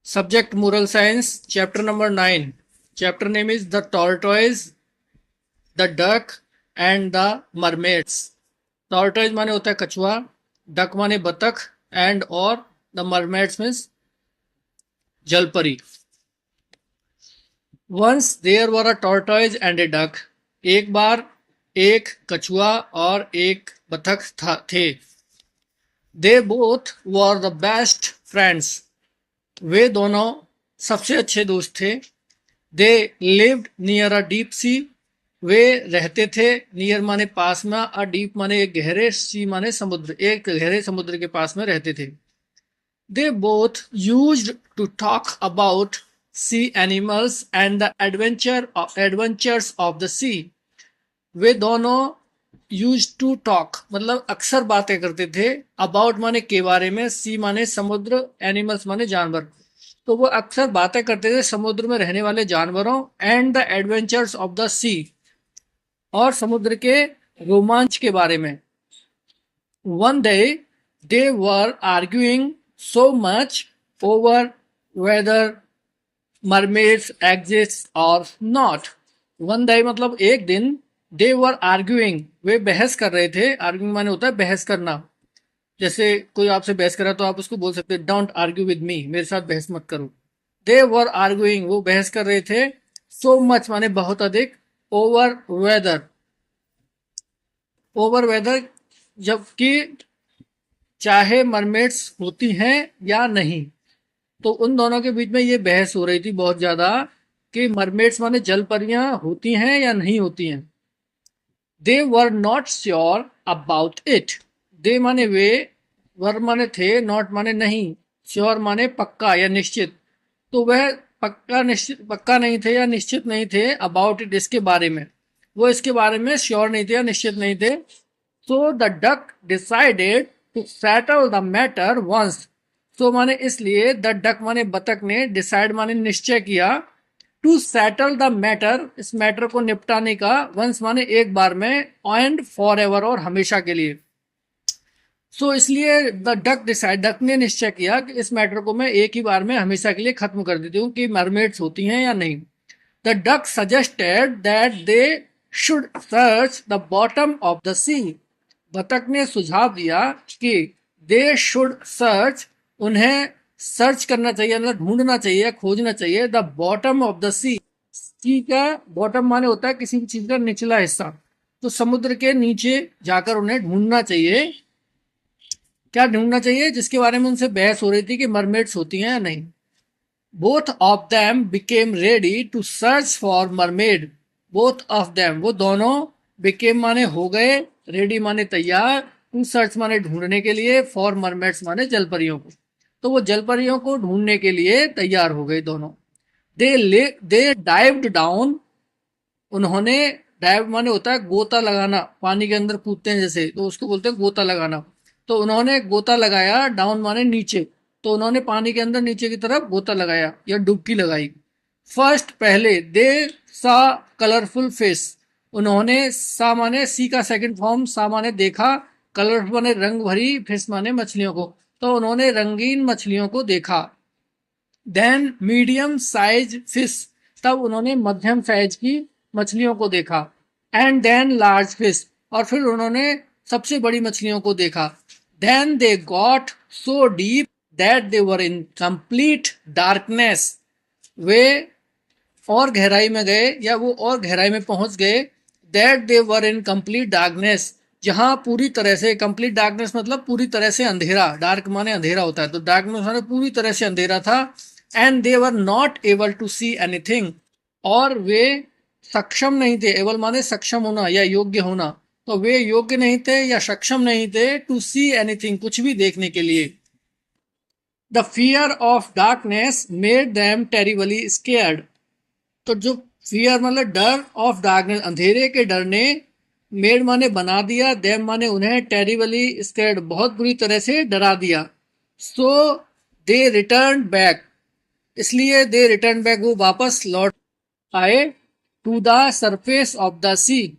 Subject Moral Science, chapter number 9. Chapter name is The Tortoise, the Duck and the Mermaids. Tortoise माने होता है कछुआ, duck माने बतख and और the mermaids means जलपरी. Once there were a tortoise and a duck. एक बार एक कछुआ और एक बतख थे. They both were the best friends. वे दोनों सबसे अच्छे दोस्त थे. They lived near a deep sea. वे रहते थे. नियर माने पास में, अ डीप माने एक गहरे, सी माने समुद्र, एक गहरे समुद्र के पास में रहते थे. They both used to talk about sea animals and the adventures of the sea. वे दोनों यूज टू टॉक मतलब अक्सर बातें करते थे. अबाउट माने के बारे में, सी माने समुद्र, एनिमल्स माने जानवर. तो वो अक्सर बातें करते थे समुद्र में रहने वाले जानवरों and the adventures of the sea और समुद्र के रोमांच के बारे में. One day they were arguing so much over whether mermaids exist और नॉट. वन डे मतलब एक दिन. दे वर आर्ग्यूइंग वे बहस कर रहे थे. आर्ग्यूइंग माने होता है बहस करना. जैसे कोई आपसे बहस करा तो आप उसको बोल सकते हैं डोंट आर्ग्यू विद मी, मेरे साथ बहस मत करो. दे वर आर्ग्यूइंग वो बहस कर रहे थे. सो मच माने बहुत अधिक. ओवर वेदर, ओवर वेदर जबकि चाहे मरमेड्स होती हैं या नहीं. तो उन दोनों के बीच में ये बहस हो रही थी बहुत ज्यादा कि मरमेड्स माने जल परियां होती हैं या नहीं होती हैं. They were not sure about it. They माने वे, वर माने थे, नॉट माने नहीं, श्योर माने पक्का या निश्चित. तो वह पक्का नहीं थे या निश्चित नहीं थे. अबाउट इट इसके बारे में, वो इसके बारे में श्योर नहीं थे या निश्चित नहीं थे. So the duck decided to settle the matter once. So माने इसलिए, द डक माने बतख ने, डिसाइड माने निश्चय किया, टू सेटल द मैटर इस मैटर को निपटाने का, वंस माने एक बार में, एंड फॉर एवर और हमेशा के लिए. सो इसलिए द डक डिसाइड, डक ने निश्चय किया कि इस मैटर को मैं एक ही बार में हमेशा के लिए खत्म कर देती हूँ कि मरमेड्स होती हैं या नहीं. The duck suggested that they should search the bottom of the sea. बतख ने सुझाव दिया कि दे शुड सर्च उन्हें सर्च करना चाहिए, मतलब ढूंढना चाहिए, खोजना चाहिए, the bottom of the sea. Sea का बॉटम माने होता है किसी भी चीज का निचला हिस्सा. तो समुद्र के नीचे जाकर उन्हें ढूंढना चाहिए. क्या ढूंढना चाहिए? जिसके बारे में उनसे बहस हो रही थी कि मरमेड्स होती हैं या नहीं. Both of them became ready to search for mermaid. Both of them वो दोनों, बिकेम माने हो गए, रेडी माने तैयार, टू सर्च माने ढूंढने के लिए, फॉर मरमेड्स माने जलपरियों को. तो वो जलपरियों को ढूंढने के लिए तैयार हो गए दोनों. दे डाइव्ड डाउन. उन्होंने, डाइव माने होता है गोता लगाना, पानी के अंदर कूदते हैं जैसे, तो उसको बोलते हैं गोता लगाना. तो उन्होंने गोता लगाया. डाउन माने नीचे. तो उन्होंने पानी के अंदर नीचे की तरफ गोता लगाया या डुबकी लगाई. फर्स्ट पहले. दे सा कलरफुल फिश. उन्होंने, सा माने सी का सेकंड फॉर्म, सा माने देखा, कलरफुल माने रंग भरी, फिश माने मछलियों को. तो उन्होंने रंगीन मछलियों को देखा. Then medium size fish. तब उन्होंने मध्यम साइज की मछलियों को देखा. And then large fish. और फिर उन्होंने सबसे बड़ी मछलियों को देखा. Then they got so deep that they were in complete darkness. वे और गहराई में गए या वो और गहराई में पहुंच गए. That they were in complete darkness. जहां पूरी तरह से, कंप्लीट डार्कनेस मतलब पूरी तरह से अंधेरा. डार्क माने अंधेरा होता है, तो डार्कनेस माने पूरी तरह से अंधेरा था. And they were not able to see anything. और वे सक्षम नहीं थे. एबल माने सक्षम होना या योग्य होना. तो वे योग्य नहीं थे या सक्षम नहीं थे टू सी एनीथिंग कुछ भी देखने के लिए. The fear of darkness made them terribly scared. तो जो फियर मतलब डर, ऑफ डार्कनेस अंधेरे के डर ने, मेड माने बना दिया, देम माने उन्हें, टेरिबली स्केयर्ड बहुत बुरी तरह से डरा दिया. So they return back. इसलिए दे रिटर्न बैक वो वापस लौट आए. To the surface of the sea.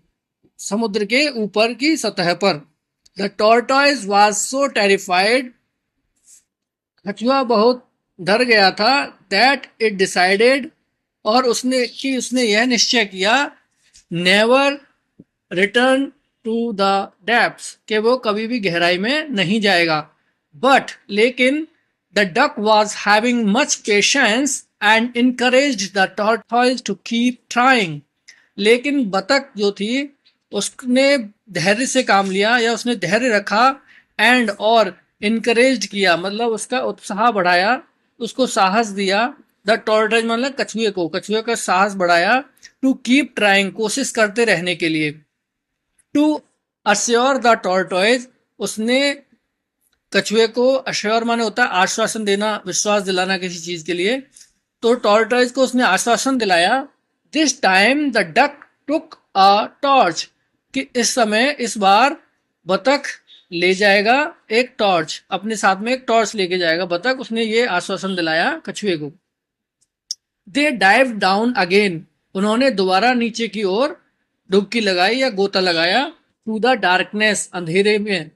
समुद्र के ऊपर की सतह पर. The tortoise was so terrified. कछुआ बहुत डर गया था, दैट इट डिसाइडेड, और उसने यह निश्चय किया, never return to the depths, कि वो कभी भी गहराई में नहीं जाएगा। बट लेकिन the duck was having much patience and encouraged the tortoise to keep trying. लेकिन बतख जो थी उसने धैर्य से काम लिया, या उसने धैर्य रखा, एंड और इनकरेज किया मतलब उसका उत्साह बढ़ाया, उसको साहस दिया। द टॉर्टोइज मतलब कछुए का साहस बढ़ाया, टू कीप ट्राइंग, कोशिश करते रहने के लिए। टू अश्योर द टॉर्टोइज, उसने कछुए को, अश्योर माने होता है आश्वासन देना, विश्वास दिलाना किसी चीज के लिए, तो टॉर्टोइज को उसने आश्वासन दिलाया। This time the duck took a torch, कि इस समय, इस बार बतख ले जाएगा एक टॉर्च, अपने साथ में एक टॉर्च लेके जाएगा बतख, उसने ये आश्वासन दिलाया कछुए को। दे डाइव डाउन अगेन, उन्होंने दोबारा नीचे की ओर डुबकी लगाई या गोता लगाया, टू द डार्कनेस, अंधेरे में,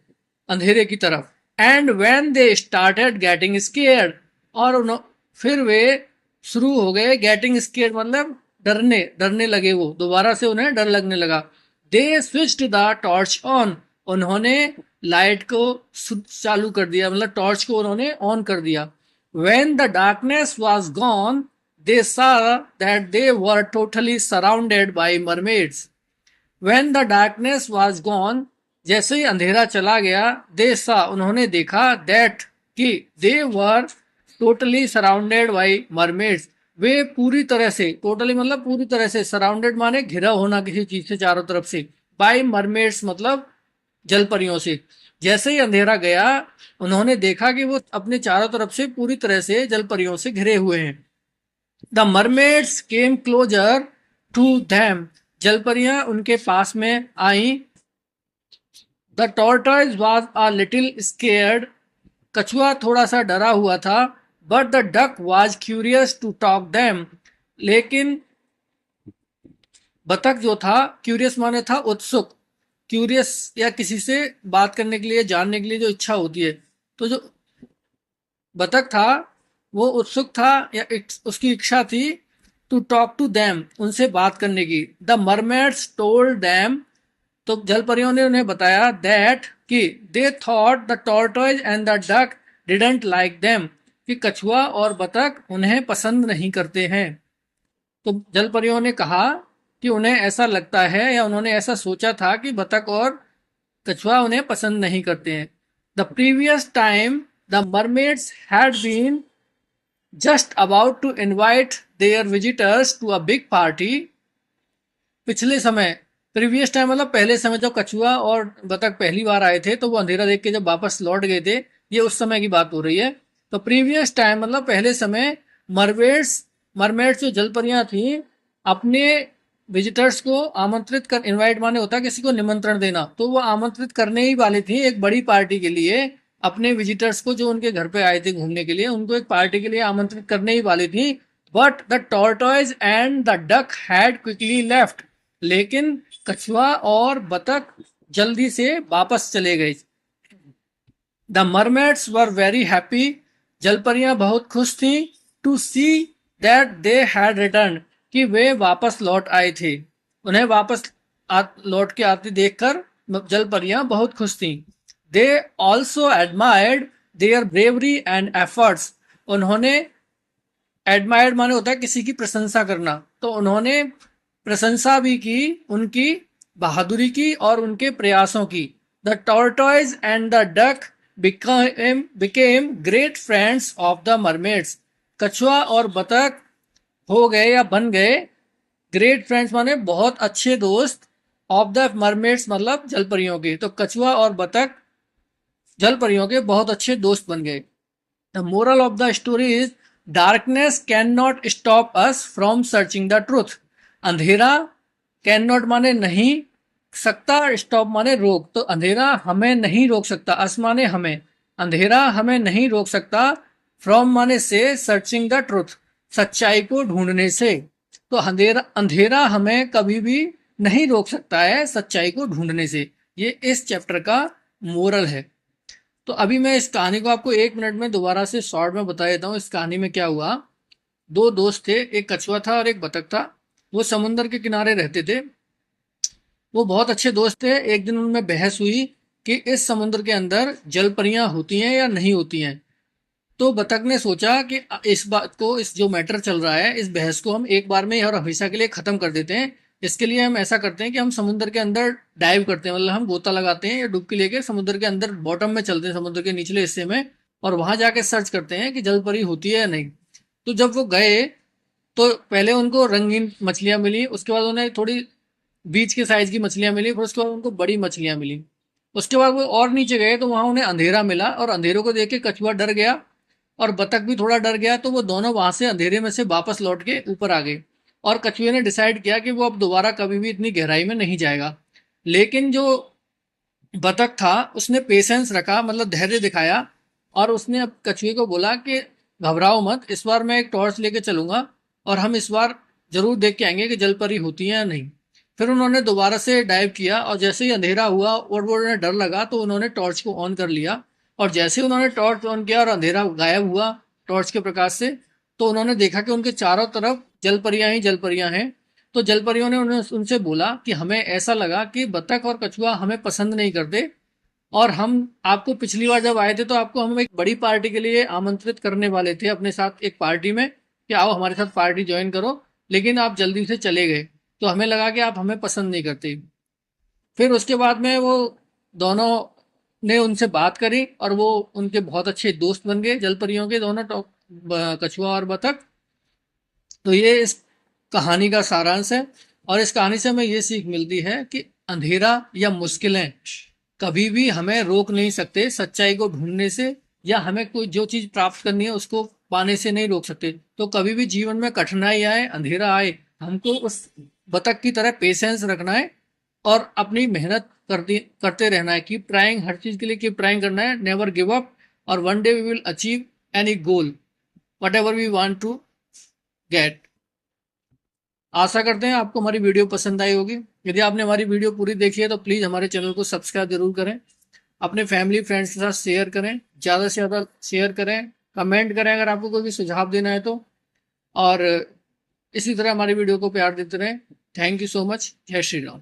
अंधेरे की तरफ। And when they started getting scared, और फिर वे शुरू हो गए, गेटिंग स्केयर्ड मतलब डरने डरने लगे, वो दोबारा से उन्हें डर लगने लगा। दे स्विच्ड द टॉर्च ऑन, उन्होंने लाइट को चालू कर दिया, मतलब टॉर्च को उन्होंने ऑन कर दिया। When the darkness was gone, they saw that they were totally surrounded by mermaids. When the darkness was gone, जैसे ही अंधेरा चला गया, they saw, उन्होंने देखा, that, कि they were totally surrounded by mermaids, वे पूरी तरह से, totally मतलब पूरी तरह से, surrounded माने घिरा होना किसी चीज से चारों तरफ से, by mermaids मतलब जलपरियों से। जैसे ही अंधेरा गया, उन्होंने देखा कि वो अपने चारों तरफ से पूरी तरह से जलपरियों से घिरे हुए हैं। The mermaids came closer to them, जलपरियां उनके पास में आई। The tortoise was a little scared, कछुआ थोड़ा सा डरा हुआ था। But the duck was curious to talk them, लेकिन बतख जो था, क्यूरियस माने था उत्सुक, क्यूरियस या किसी से बात करने के लिए, जानने के लिए जो इच्छा होती है, तो जो बतख था वो उत्सुक था, या उसकी इच्छा थी, टू टॉक टू them, उनसे बात करने की। द मरमेड्स टोल्ड them, तो जलपरियों ने उन्हें बताया, दैट, कि they thought the tortoise and the duck didn't like them, कि कछुआ और बतख उन्हें पसंद नहीं करते हैं। तो जलपरियों ने कहा कि उन्हें ऐसा लगता है, या उन्होंने ऐसा सोचा था कि बतख और कछुआ उन्हें पसंद नहीं करते हैं। The previous time the mermaids had been just about to invite their visitors to a big party, पिछले समय, प्रीवियस टाइम मतलब पहले समय, जब कछुआ और बतख पहली बार आए थे, तो वो अंधेरा देख के जब वापस लौट गए थे, ये उस समय की बात हो रही है। तो प्रीवियस टाइम मतलब पहले समय, मरमेड्स जो जलपरियां थी, अपने विजिटर्स को आमंत्रित कर, इनवाइट माने होता है किसी को निमंत्रण देना, तो वो आमंत्रित करने ही वाली थी एक बड़ी पार्टी के लिए, अपने विजिटर्स को जो उनके घर पे आए थे घूमने के लिए, उनको एक पार्टी के लिए आमंत्रित करने ही वाली थी। But the tortoise and the duck had quickly left, लेकिन कछुआ और बतख जल्दी से वापस चले गए। The mermaids were very happy, जलपरियां बहुत खुश थी, to see that they had return, कि वे वापस लौट आए थे, उन्हें वापस लौट के आते देखकर जलपरियां बहुत खुश थी। They also admired there bravery and efforts, उन्होंने, एडमायर्ड माने होता है किसी की प्रशंसा करना, तो उन्होंने प्रशंसा भी की उनकी बहादुरी की और उनके प्रयासों की। The tortoise and the duck became great friends of the mermaids, कछुआ और बतख हो गए या बन गए ग्रेट फ्रेंड्स माने बहुत अच्छे दोस्त, ऑफ द मरमेड्स मतलब जलपरियों के, तो कछुआ और बतख जलपरियों के बहुत अच्छे दोस्त बन गए। The moral of the story is, darkness can not stop us from searching the truth, अंधेरा, कैन नॉट माने नहीं सकता, स्टॉप माने रोक, तो अंधेरा हमें नहीं रोक सकता, अस माने हमें, अंधेरा हमें नहीं रोक सकता, फ्रॉम माने से, सर्चिंग द ट्रूथ सच्चाई को ढूंढने से, तो अंधेरा हमें कभी भी नहीं रोक सकता है सच्चाई को ढूंढने से। ये इस चैप्टर का मोरल है। तो अभी मैं इस कहानी को आपको 1 मिनट में दोबारा से शॉर्ट में बता देता हूँ। इस कहानी में क्या हुआ, दो दोस्त थे, एक कछुआ था और एक बतख था। वो समुंदर के किनारे रहते थे। वो बहुत अच्छे दोस्त थे। एक दिन उनमें बहस हुई कि इस समुद्र के अंदर जल परियां होती हैं या नहीं होती हैं। तो बतख ने सोचा कि इस बात को, इस जो मैटर चल रहा है, इस बहस को हम एक बार में और हमेशा के लिए खत्म कर देते हैं। इसके लिए हम ऐसा करते हैं कि हम समुद्र के अंदर डाइव करते हैं, मतलब हम गोता लगाते हैं या डुबकी लेके समुद्र के अंदर बॉटम में चलते हैं, समुद्र के निचले हिस्से में, और वहां जाके सर्च करते हैं कि जल परी होती है या नहीं। तो जब वो गए तो पहले उनको रंगीन मछलियां मिली, उसके बाद उन्हें थोड़ी बीच के साइज की मछलियां मिली, फिर उसके बाद उनको बड़ी मछलियां मिली। उसके बाद वो और नीचे गए तो वहां उन्हें अंधेरा मिला, और अंधेरों को देख के कछुआ डर गया और बतख भी थोड़ा डर गया। तो वो दोनों वहां से अंधेरे में से वापस लौट के ऊपर आ गए। और कछुए ने डिसाइड किया कि वो अब दोबारा कभी भी इतनी गहराई में नहीं जाएगा। लेकिन जो बतख था उसने पेशेंस रखा, मतलब धैर्य दिखाया, और उसने अब कछुए को बोला कि घबराओ मत, इस बार मैं एक टॉर्च लेके चलूंगा और हम इस बार जरूर देख के आएंगे कि जल परी होती है या नहीं। फिर उन्होंने दोबारा से डाइव किया, और जैसे ही अंधेरा हुआ और वो उन्हें डर लगा तो उन्होंने टॉर्च को ऑन कर लिया। और जैसे ही उन्होंने टॉर्च ऑन किया और अंधेरा गायब हुआ टॉर्च के प्रकाश से, तो उन्होंने देखा कि उनके चारों तरफ जल परियां ही जल परियां हैं। तो जल परियों ने उन्हें उनसे बोला कि हमें ऐसा लगा कि बतख और कछुआ हमें पसंद नहीं करते, और हम आपको पिछली बार जब आए थे तो आपको हम एक बड़ी पार्टी के लिए आमंत्रित करने वाले थे अपने साथ एक पार्टी में, कि आओ हमारे साथ पार्टी ज्वाइन करो, लेकिन आप जल्दी से चले गए। तो हमें लगा कि आप हमें पसंद नहीं करते। फिर उसके बाद में वो दोनों ने उनसे बात करी और वो उनके बहुत अच्छे दोस्त बन गए, जलपरियों के दोनों, कछुआ और बतख। तो ये इस कहानी का सारांश है। और इस कहानी से हमें ये सीख मिलती है कि अंधेरा या मुश्किलें कभी भी हमें रोक नहीं सकते सच्चाई को ढूंढने से, या हमें कोई जो चीज प्राप्त करनी है उसको पाने से नहीं रोक सकते। तो कभी भी जीवन में कठिनाई आए, अंधेरा आए, हमको उस बतख की तरह पेशेंस रखना है और अपनी मेहनत करते रहना है। कीप ट्राइंग, हर चीज के लिए कीप ट्राइंग करना है, नेवर गिव अप। और one day we will achieve any goal, whatever we want to get. आशा करते हैं आपको हमारी वीडियो पसंद आई होगी। यदि आपने हमारी वीडियो पूरी देखी है तो प्लीज़ हमारे चैनल को सब्सक्राइब जरूर करें, अपने फैमिली फ्रेंड्स के साथ शेयर करें, ज़्यादा से ज़्यादा शेयर करें, कमेंट करें अगर आपको कोई भी सुझाव देना है तो। और इसी तरह हमारी वीडियो को प्यार देते रहें। Thank you so much. जय श्री राम।